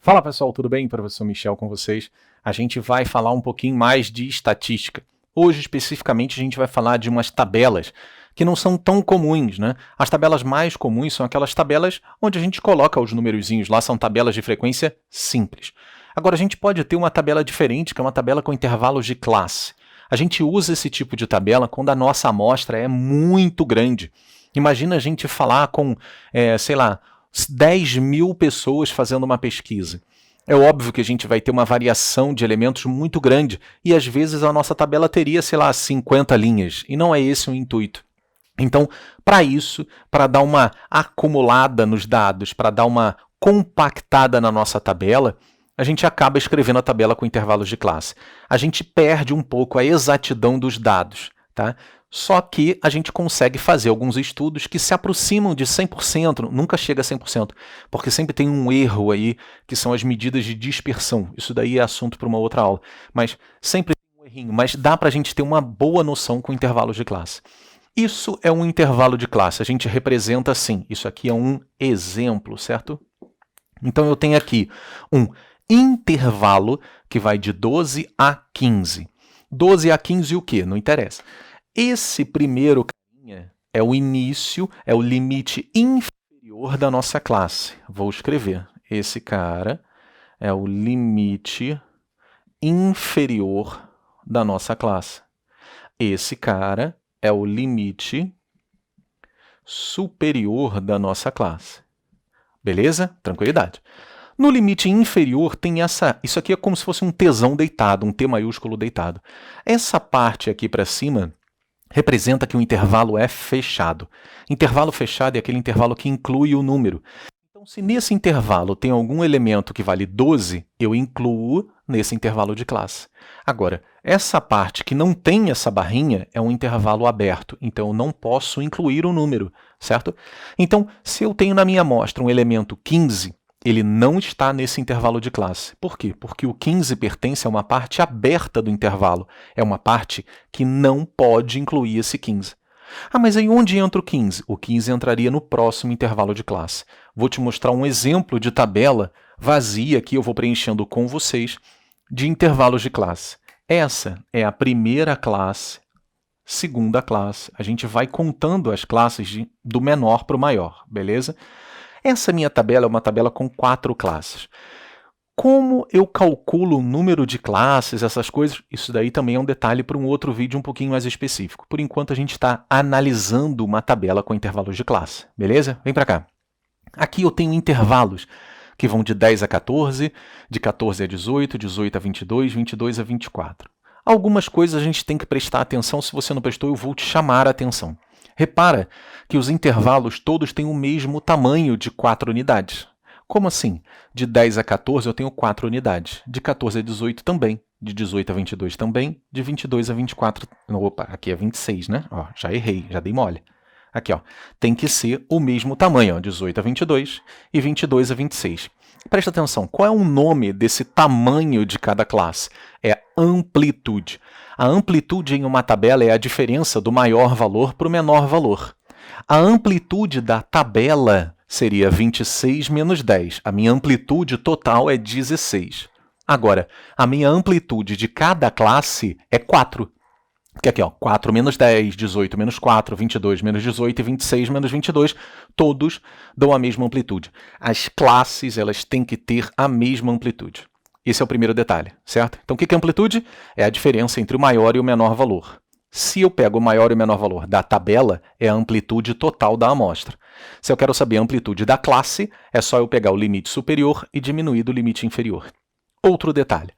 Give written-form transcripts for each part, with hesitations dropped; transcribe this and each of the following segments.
Fala pessoal, tudo bem? Professor Michel com vocês. A gente vai falar um pouquinho mais de estatística. Hoje, especificamente, a gente vai falar de umas tabelas que não são tão comuns, né? As tabelas mais comuns são aquelas tabelas onde a gente coloca os numerozinhos lá, são tabelas de frequência simples. Agora, a gente pode ter uma tabela diferente, que é uma tabela com intervalos de classe. A gente usa esse tipo de tabela quando a nossa amostra é muito grande. Imagina a gente falar com, sei lá, 10 mil pessoas fazendo uma pesquisa. É óbvio que a gente vai ter uma variação de elementos muito grande e às vezes a nossa tabela teria, sei lá, 50 linhas, e não é esse o intuito. Então, para isso, para dar uma acumulada nos dados, para dar uma compactada na nossa tabela, a gente acaba escrevendo a tabela com intervalos de classe. A gente perde um pouco a exatidão dos dados, tá? Só que a gente consegue fazer alguns estudos que se aproximam de 100%, nunca chega a 100%, porque sempre tem um erro aí, que são as medidas de dispersão. Isso daí é assunto para uma outra aula, mas sempre tem um errinho, mas dá para a gente ter uma boa noção com intervalos de classe. Isso é um intervalo de classe, a gente representa assim, isso aqui é um exemplo, certo? Então eu tenho aqui um intervalo que vai de 12 a 15. 12 a 15 o quê? Não interessa. Esse primeiro carinha é o início, é o limite inferior da nossa classe. Vou escrever. Esse cara é o limite inferior da nossa classe. Esse cara é o limite superior da nossa classe. Beleza? Tranquilidade. No limite inferior tem isso aqui é como se fosse um Tzão deitado, um T maiúsculo deitado. Essa parte aqui para cima representa que o intervalo é fechado. Intervalo fechado é aquele intervalo que inclui o número. Então, se nesse intervalo tem algum elemento que vale 12, eu incluo nesse intervalo de classe. Agora, essa parte que não tem essa barrinha é um intervalo aberto, então eu não posso incluir o número, certo? Então, se eu tenho na minha amostra um elemento 15, ele não está nesse intervalo de classe. Por quê? Porque o 15 pertence a uma parte aberta do intervalo. É uma parte que não pode incluir esse 15. Ah, mas aí onde entra o 15? O 15 entraria no próximo intervalo de classe. Vou te mostrar um exemplo de tabela vazia que eu vou preenchendo com vocês de intervalos de classe. Essa é a primeira classe, segunda classe. A gente vai contando as classes do menor para o maior, beleza? Essa minha tabela é uma tabela com 4 classes. Como eu calculo o número de classes, essas coisas, isso daí também é um detalhe para um outro vídeo um pouquinho mais específico. Por enquanto, a gente está analisando uma tabela com intervalos de classe, beleza? Vem para cá. Aqui eu tenho intervalos que vão de 10 a 14, de 14 a 18, 18 a 22, 22 a 24. Algumas coisas a gente tem que prestar atenção, se você não prestou, eu vou te chamar a atenção. Repara que os intervalos todos têm o mesmo tamanho de 4 unidades. Como assim? De 10 a 14 eu tenho 4 unidades. De 14 a 18 também. De 18 a 22 também. De 22 a 24... Opa, aqui é 26, né? Ó, já errei, já dei mole. Aqui, ó, tem que ser o mesmo tamanho, ó, 18 a 22 e 22 a 26. Presta atenção, qual é o nome desse tamanho de cada classe? É amplitude. A amplitude em uma tabela é a diferença do maior valor para o menor valor. A amplitude da tabela seria 26 menos 10. A minha amplitude total é 16. Agora, a minha amplitude de cada classe é 4. Porque aqui, ó, 4 menos 10, 18 menos 4, 22 menos 18 e 26 menos 22, todos dão a mesma amplitude. As classes, elas têm que ter a mesma amplitude. Esse é o primeiro detalhe, certo? Então, o que é amplitude? É a diferença entre o maior e o menor valor. Se eu pego o maior e o menor valor da tabela, é a amplitude total da amostra. Se eu quero saber a amplitude da classe, é só eu pegar o limite superior e diminuir do limite inferior. Outro detalhe.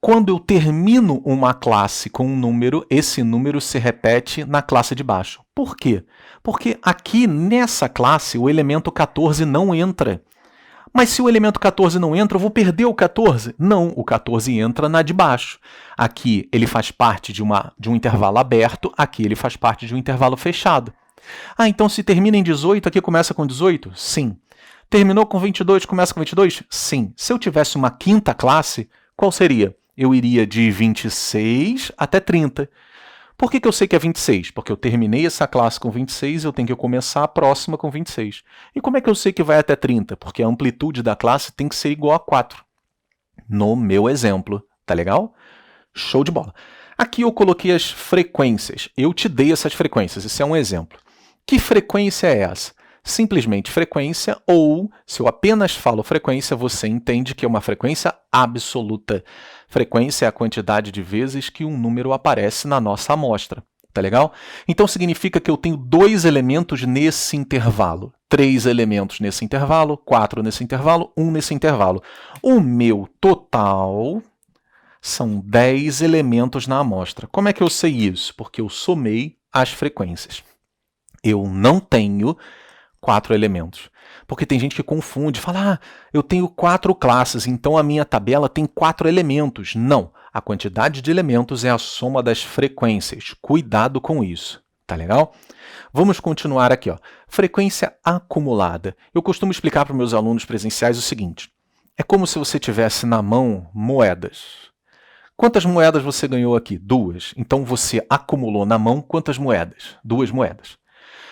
Quando eu termino uma classe com um número, esse número se repete na classe de baixo. Por quê? Porque aqui nessa classe o elemento 14 não entra. Mas se o elemento 14 não entra, eu vou perder o 14? Não, o 14 entra na de baixo. Aqui ele faz parte de um intervalo aberto, aqui ele faz parte de um intervalo fechado. Ah, então se termina em 18, aqui começa com 18? Sim. Terminou com 22, começa com 22? Sim. Se eu tivesse uma quinta classe, qual seria? Eu iria de 26 até 30. Por que eu sei que é 26? Porque eu terminei essa classe com 26 e eu tenho que começar a próxima com 26. E como é que eu sei que vai até 30? Porque a amplitude da classe tem que ser igual a 4. No meu exemplo, tá legal? Show de bola. Aqui eu coloquei as frequências. Eu te dei essas frequências, esse é um exemplo. Que frequência é essa? Simplesmente frequência, ou, se eu apenas falo frequência, você entende que é uma frequência absoluta. Frequência é a quantidade de vezes que um número aparece na nossa amostra. Tá legal? Então significa que eu tenho 2 elementos nesse intervalo, 3 elementos nesse intervalo, 4 nesse intervalo, 1 nesse intervalo. O meu total são 10 elementos na amostra. Como é que eu sei isso? Porque eu somei as frequências. Eu não tenho 4 elementos. Porque tem gente que confunde, fala, eu tenho 4 classes, então a minha tabela tem 4 elementos. Não, a quantidade de elementos é a soma das frequências. Cuidado com isso, tá legal? Vamos continuar aqui, ó. Frequência acumulada. Eu costumo explicar para os meus alunos presenciais o seguinte, é como se você tivesse na mão moedas. Quantas moedas você ganhou aqui? 2. Então você acumulou na mão quantas moedas? 2 moedas.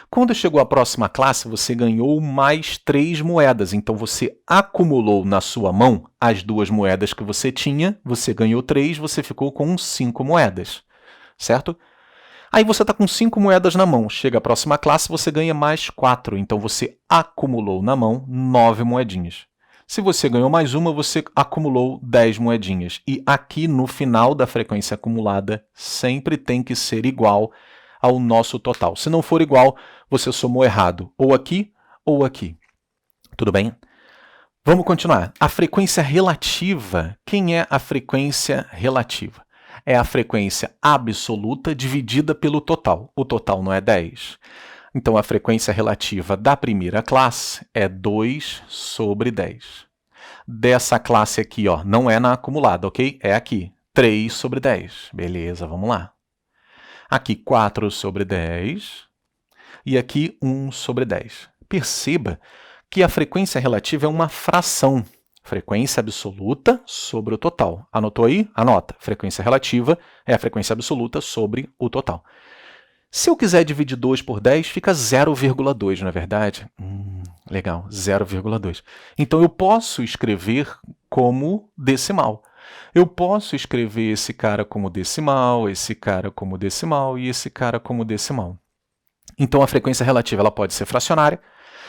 Quando chegou a próxima classe, você ganhou mais 3 moedas. Então você acumulou na sua mão as 2 moedas que você tinha, você ganhou 3, você ficou com 5 moedas. Certo? Aí você está com 5 moedas na mão. Chega a próxima classe, você ganha mais 4. Então você acumulou na mão 9 moedinhas. Se você ganhou mais uma, você acumulou 10 moedinhas. E aqui no final da frequência acumulada, sempre tem que ser igual ao nosso total. Se não for igual, você somou errado, ou aqui ou aqui. Tudo bem? Vamos continuar. A frequência relativa. Quem é a frequência relativa? É a frequência absoluta dividida pelo total. O total não é 10. Então, a frequência relativa da primeira classe é 2 sobre 10. Dessa classe aqui, ó, não é na acumulada, ok? É aqui, 3 sobre 10. Beleza, vamos lá. Aqui 4 sobre 10 e aqui 1 sobre 10. Perceba que a frequência relativa é uma fração. Frequência absoluta sobre o total. Anotou aí? Anota. Frequência relativa é a frequência absoluta sobre o total. Se eu quiser dividir 2 por 10, fica 0,2, não é verdade? Legal, 0,2. Então eu posso escrever como decimal. Eu posso escrever esse cara como decimal, esse cara como decimal e esse cara como decimal. Então, a frequência relativa ela pode ser fracionária,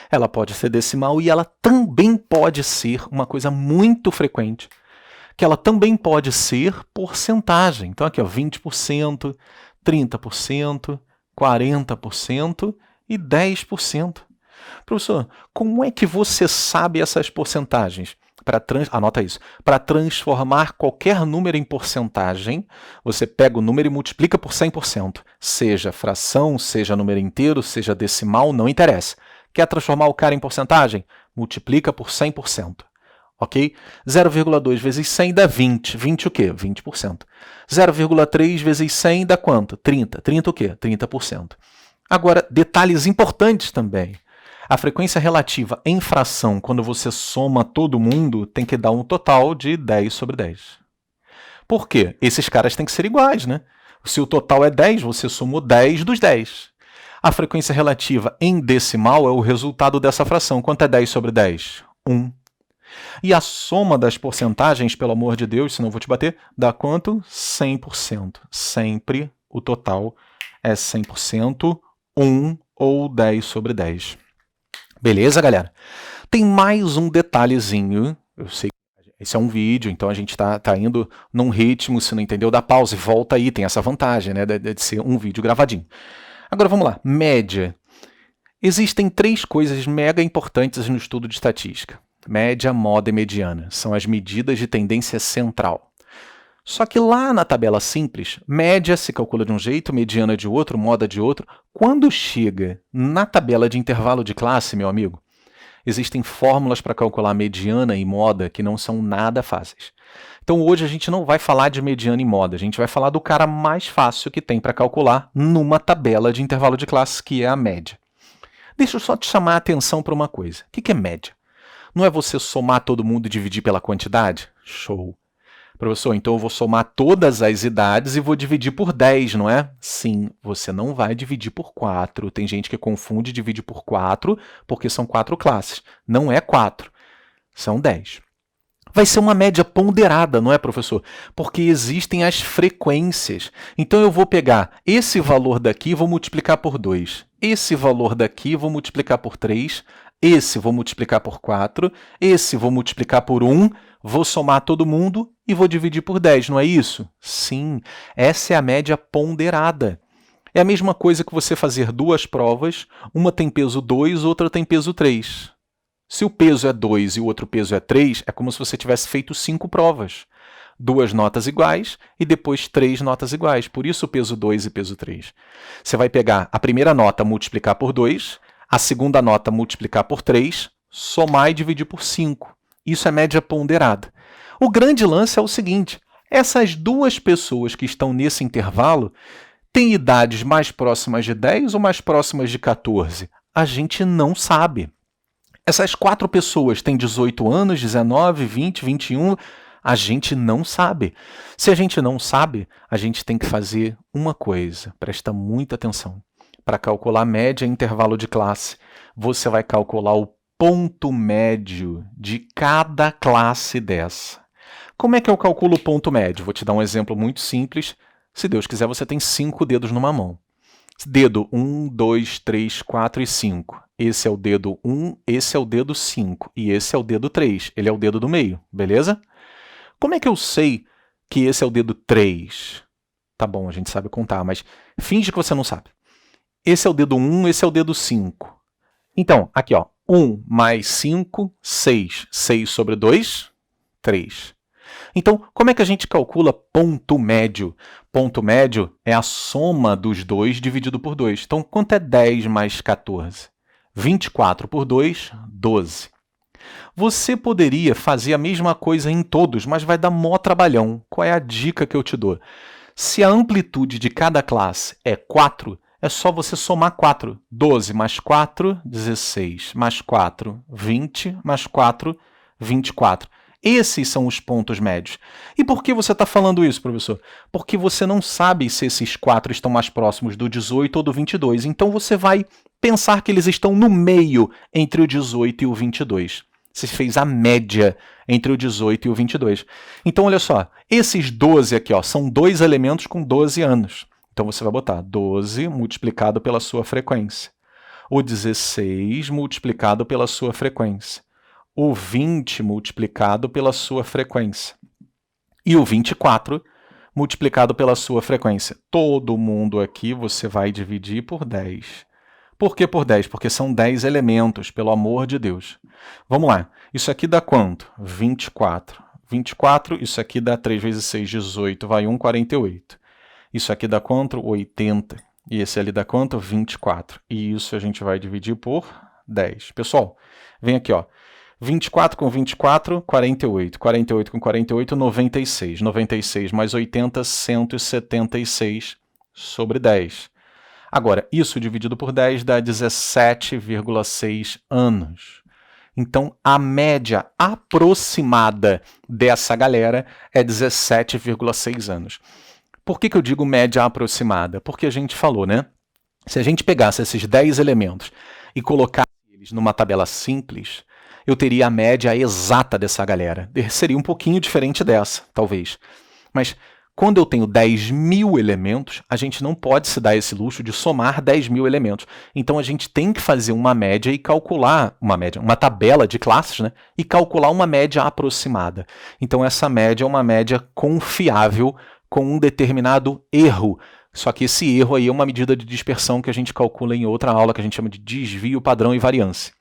ela pode ser decimal e ela também pode ser uma coisa muito frequente, que ela também pode ser porcentagem. Então, aqui, ó, 20%, 30%, 40% e 10%. Professor, como é que você sabe essas porcentagens? Anota isso. Para transformar qualquer número em porcentagem, você pega o número e multiplica por 100%. Seja fração, seja número inteiro, seja decimal, não interessa. Quer transformar o cara em porcentagem? Multiplica por 100%. Ok? 0,2 vezes 100 dá 20. 20 o quê? 20%. 0,3 vezes 100 dá quanto? 30. 30 o quê? 30%. Agora, detalhes importantes também. A frequência relativa em fração, quando você soma todo mundo, tem que dar um total de 10 sobre 10. Por quê? Esses caras têm que ser iguais, né? Se o total é 10, você somou 10 dos 10. A frequência relativa em decimal é o resultado dessa fração. Quanto é 10 sobre 10? 1. E a soma das porcentagens, pelo amor de Deus, senão eu vou te bater, dá quanto? 100%. Sempre o total é 100%, 1 ou 10 sobre 10. Beleza, galera? Tem mais um detalhezinho. Eu sei que esse é um vídeo, então a gente tá indo num ritmo. Se não entendeu, dá pausa e volta aí. Tem essa vantagem, né, de ser um vídeo gravadinho. Agora vamos lá. Média. Existem 3 coisas mega importantes no estudo de estatística. Média, moda e mediana. São as medidas de tendência central. Só que lá na tabela simples, média se calcula de um jeito, mediana de outro, moda de outro. Quando chega na tabela de intervalo de classe, meu amigo, existem fórmulas para calcular mediana e moda que não são nada fáceis. Então hoje a gente não vai falar de mediana e moda, a gente vai falar do cara mais fácil que tem para calcular numa tabela de intervalo de classe, que é a média. Deixa eu só te chamar a atenção para uma coisa. O que é média? Não é você somar todo mundo e dividir pela quantidade? Show! Professor, então eu vou somar todas as idades e vou dividir por 10, não é? Sim, você não vai dividir por 4. Tem gente que confunde e divide por 4 porque são 4 classes. Não é 4, são 10. Vai ser uma média ponderada, não é, professor? Porque existem as frequências. Então eu vou pegar esse valor daqui e vou multiplicar por 2. Esse valor daqui vou multiplicar por 3. Esse vou multiplicar por 4. Esse vou multiplicar por 1. Vou somar todo mundo e vou dividir por 10, não é isso? Sim, essa é a média ponderada. É a mesma coisa que você fazer duas provas, uma tem peso 2, outra tem peso 3. Se o peso é 2 e o outro peso é 3, é como se você tivesse feito 5 provas. 2 notas iguais e depois 3 notas iguais. Por isso o peso 2 e peso 3. Você vai pegar a primeira nota, multiplicar por 2, a segunda nota, multiplicar por 3, somar e dividir por 5. Isso é média ponderada. O grande lance é o seguinte, essas duas pessoas que estão nesse intervalo têm idades mais próximas de 10 ou mais próximas de 14? A gente não sabe. Essas 4 pessoas têm 18 anos, 19, 20, 21, a gente não sabe. Se a gente não sabe, a gente tem que fazer uma coisa, presta muita atenção. Para calcular média e intervalo de classe, você vai calcular o ponto médio de cada classe dessa. Como é que eu calculo o ponto médio? Vou te dar um exemplo muito simples. Se Deus quiser, você tem 5 dedos numa mão. Dedo 1, 2, 3, 4 e 5. Esse é o dedo 1, esse é o dedo 5 e esse é o dedo 3. Ele é o dedo do meio, beleza? Como é que eu sei que esse é o dedo 3? Tá bom, a gente sabe contar, mas finge que você não sabe. Esse é o dedo 1, esse é o dedo 5. Então, aqui, ó, 1 mais 5, 6. 6 sobre 2, 3. Então, como é que a gente calcula ponto médio? Ponto médio é a soma dos dois dividido por 2. Então, quanto é 10 mais 14? 24 por 2, 12. Você poderia fazer a mesma coisa em todos, mas vai dar mó trabalhão. Qual é a dica que eu te dou? Se a amplitude de cada classe é 4, é só você somar 4. 12 mais 4, 16. Mais 4, 20. Mais 4, 24. Esses são os pontos médios. E por que você está falando isso, professor? Porque você não sabe se esses 4 estão mais próximos do 18 ou do 22. Então você vai pensar que eles estão no meio entre o 18 e o 22. Você fez a média entre o 18 e o 22. Então, olha só, esses 12 aqui ó, são 2 elementos com 12 anos. Então você vai botar 12 multiplicado pela sua frequência. O 16 multiplicado pela sua frequência. O 20 multiplicado pela sua frequência. E o 24 multiplicado pela sua frequência. Todo mundo aqui você vai dividir por 10. Por que por 10? Porque são 10 elementos, pelo amor de Deus. Vamos lá. Isso aqui dá quanto? 24. 24, isso aqui dá 3 vezes 6, 18. Vai 1, 48. Isso aqui dá quanto? 80. E esse ali dá quanto? 24. E isso a gente vai dividir por 10. Pessoal, vem aqui, ó. 24 com 24, 48. 48 com 48, 96. 96 mais 80, 176 sobre 10. Agora, isso dividido por 10 dá 17,6 anos. Então, a média aproximada dessa galera é 17,6 anos. Por que eu digo média aproximada? Porque a gente falou, né? Se a gente pegasse esses 10 elementos e colocasse eles numa tabela simples, eu teria a média exata dessa galera. Seria um pouquinho diferente dessa, talvez. Mas quando eu tenho 10.000 elementos, a gente não pode se dar esse luxo de somar 10.000 elementos. Então a gente tem que fazer uma média e calcular uma tabela de classes, né? E calcular uma média aproximada. Então essa média é uma média confiável com um determinado erro. Só que esse erro aí é uma medida de dispersão que a gente calcula em outra aula, que a gente chama de desvio, padrão e variância.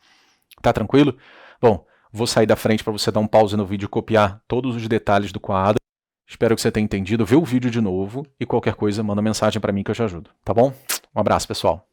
Tá tranquilo? Bom, vou sair da frente para você dar um pause no vídeo e copiar todos os detalhes do quadro. Espero que você tenha entendido. Vê o vídeo de novo e qualquer coisa, manda mensagem para mim que eu te ajudo. Tá bom? Um abraço, pessoal.